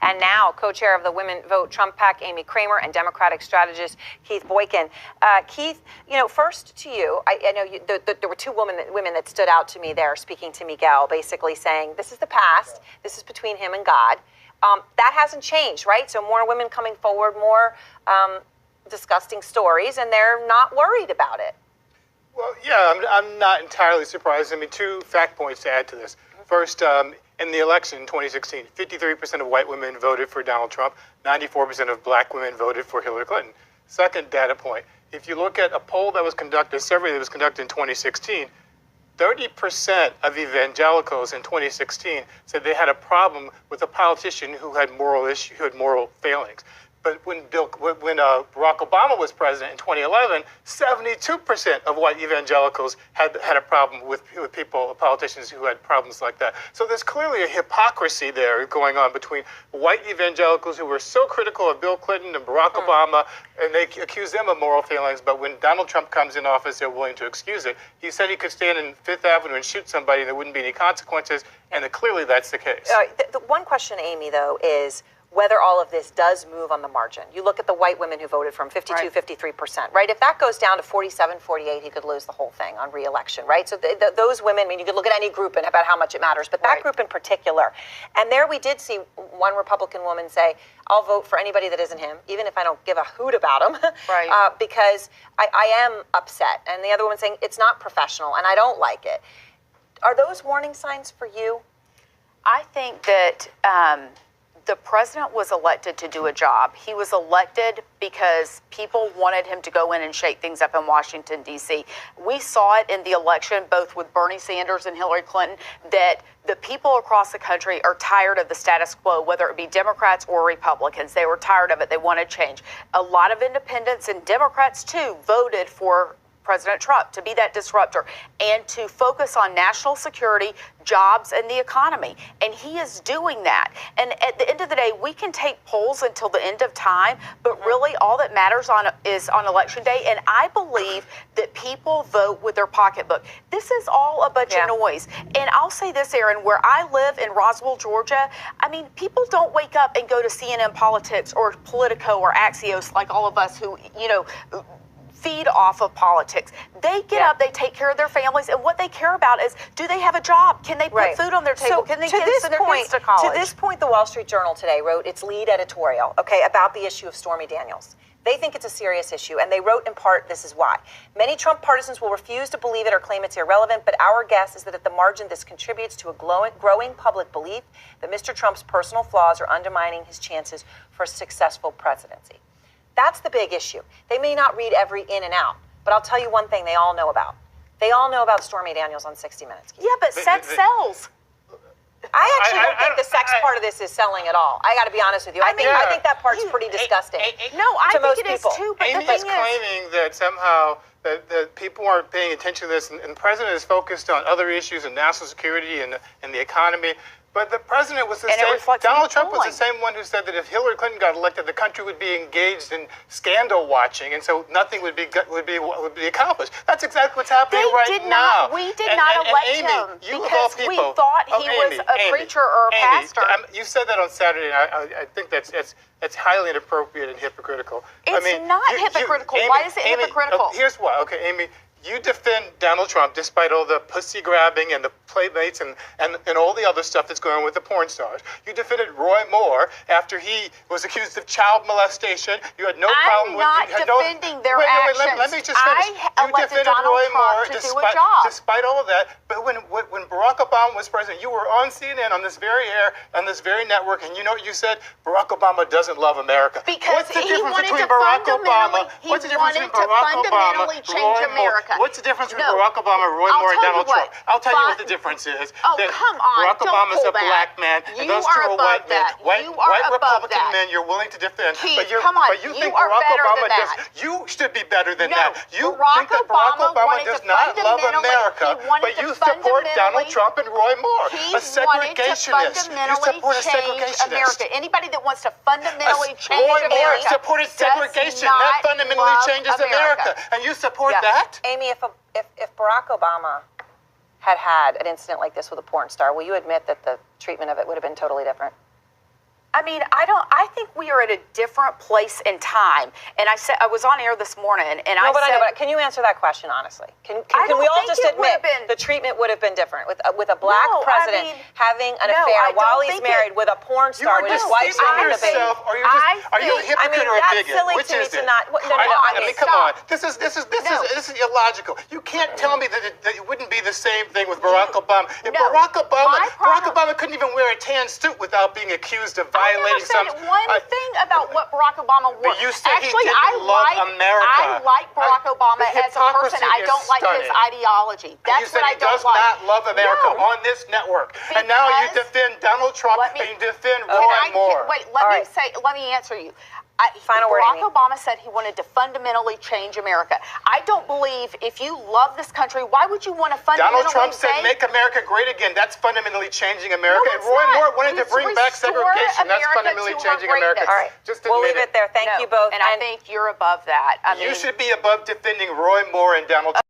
and now co-chair of the Women Vote Trump PAC, Amy Kramer, and Democratic strategist Keith Boykin. Keith, first to you, I know there were two women that stood out to me there speaking to Miguel, basically saying, this is the past, this is between him and God. That hasn't changed, right? So more women coming forward, more disgusting stories, and they're not worried about it. Well, yeah, I'm not entirely surprised. I mean, two fact points to add to this. First, in the election in 2016, 53% of white women voted for Donald Trump, 94% of black women voted for Hillary Clinton. Second data point, if you look at a poll that was conducted, a survey that was conducted in 2016, 30% of evangelicals in 2016 said they had a problem with a politician who had moral failings. But when Barack Obama was president in 2011, 72% of white evangelicals had a problem with politicians who had problems like that. So there's clearly a hypocrisy there going on between white evangelicals who were so critical of Bill Clinton and Barack Obama, and they accuse them of moral failings. But when Donald Trump comes in office, they're willing to excuse it. He said he could stand in Fifth Avenue and shoot somebody, and there wouldn't be any consequences, and clearly that's the case. The one question, Amy, though, is whether all of this does move on the margin. You look at the white women who voted for him, 52, 53%, right? If that goes down to 47, 48, he could lose the whole thing on re-election, right? So those women, I mean, you could look at any group and about how much it matters, but that group in particular. And there we did see one Republican woman say, I'll vote for anybody that isn't him, even if I don't give a hoot about him, because I am upset. And the other woman saying, it's not professional and I don't like it. Are those warning signs for you? I think that the president was elected to do a job. He was elected because people wanted him to go in and shake things up in Washington, D.C. We saw it in the election, both with Bernie Sanders and Hillary Clinton, that the people across the country are tired of the status quo, whether it be Democrats or Republicans. They were tired of it. They wanted change. A lot of independents and Democrats, too, voted for President Trump to be that disruptor and to focus on national security, jobs, and the economy. And he is doing that. And at the end of the day, we can take polls until the end of time, but really all that matters is on Election Day. And I believe that people vote with their pocketbook. This is all a bunch of noise. And I'll say this, Aaron, where I live in Roswell, Georgia, I mean, people don't wake up and go to CNN Politics or Politico or Axios like all of us who, feed off of politics. They get up, they take care of their families, and what they care about is, do they have a job? Can they put food on their table? Can they send their kids to college? To this point, the Wall Street Journal today wrote its lead editorial, about the issue of Stormy Daniels. They think it's a serious issue, and they wrote in part, this is why. Many Trump partisans will refuse to believe it or claim it's irrelevant, but our guess is that at the margin, this contributes to a growing public belief that Mr. Trump's personal flaws are undermining his chances for a successful presidency. That's the big issue. They may not read every in and out, but I'll tell you one thing they all know about. They all know about Stormy Daniels on 60 Minutes. Yeah, but sex sells. I actually don't think the sex part of this is selling at all. I got to be honest with you. I think that part's pretty disgusting. I think it is too. But Amy is claiming that somehow that people aren't paying attention to this, and the president is focused on other issues and national security and the economy. But the president was the same. Donald Trump was the same one who said that if Hillary Clinton got elected, the country would be engaged in scandal watching, and so nothing would be accomplished. That's exactly what's happening now. We did not elect him because we thought he was a preacher or a pastor. You said that on Saturday, and I think that's highly inappropriate and hypocritical. It's not hypocritical. Why is it hypocritical? Here's why. Okay, Amy. You defend Donald Trump despite all the pussy grabbing and the playmates and all the other stuff that's going on with the porn stars. You defended Roy Moore after he was accused of child molestation. You had no problem with... I'm not defending their actions. Let me just finish. You defended Roy Moore despite all of that. But when Barack Obama was president, you were on CNN on this very air, on this very network, and you know what you said? Barack Obama doesn't love America. Because he wanted to fundamentally change America. What's the difference between Barack Obama, Roy Moore, and Donald Trump? I'll tell you what the difference is. Oh, come on. Barack Obama's a black man, and those two are white men. White Republican men you're willing to defend. Keith, come on. But you think Barack Obama does. You should be better than that. You think that Barack Obama does not love America, but you support Donald Trump and Roy Moore, a segregationist. You support a segregationist. America. Anybody that wants to fundamentally change Roy Moore America supported segregation. That fundamentally changes America. And you support that? Amy, if Barack Obama had an incident like this with a porn star, will you admit that the treatment of it would have been totally different? I mean, I think we are at a different place in time. And I said, I was on air this morning, and I know, said, but can you answer that question honestly? Can don't we all think just it would admit have been- the treatment would have been different with a black No, I president mean, having an no, affair I don't while he's think married with a porn star with his wife deceiving and the baby? yourself, or you're just, are you a hypocrite I mean, or a that's bigot? silly Which to me is to it? not. No, no, no. I mean, come on. stop. This is illogical. You can't tell me that it wouldn't be the same thing with Barack Obama. If No, Barack my problem- Obama couldn't even wear a tan suit without being accused of I violating never said one thing about what Barack Obama wore. But you said he Actually, didn't love America. I like Barack Obama the as a person. hypocrisy I is don't like his stunning. ideology. And That's you said what I he don't does like. not love America No. on this network. And now you Because- defend Donald Trump Let me- and you defend Can Roy I- Moore. Wait, All right. let me answer you. Final word, Barack Amy. Obama said he wanted to fundamentally change America. I don't believe if you love this country, why would you want to fundamentally Donald Trump said, make make America great again. That's fundamentally changing America. No, and it's Roy not. Moore wanted to It's bring back restore segregation. That's America fundamentally to her changing America. greatness. All right, Just we'll admit leave it there. Thank No, you both. And I think you're above that. I mean, You should be above defending Roy Moore and Donald Trump.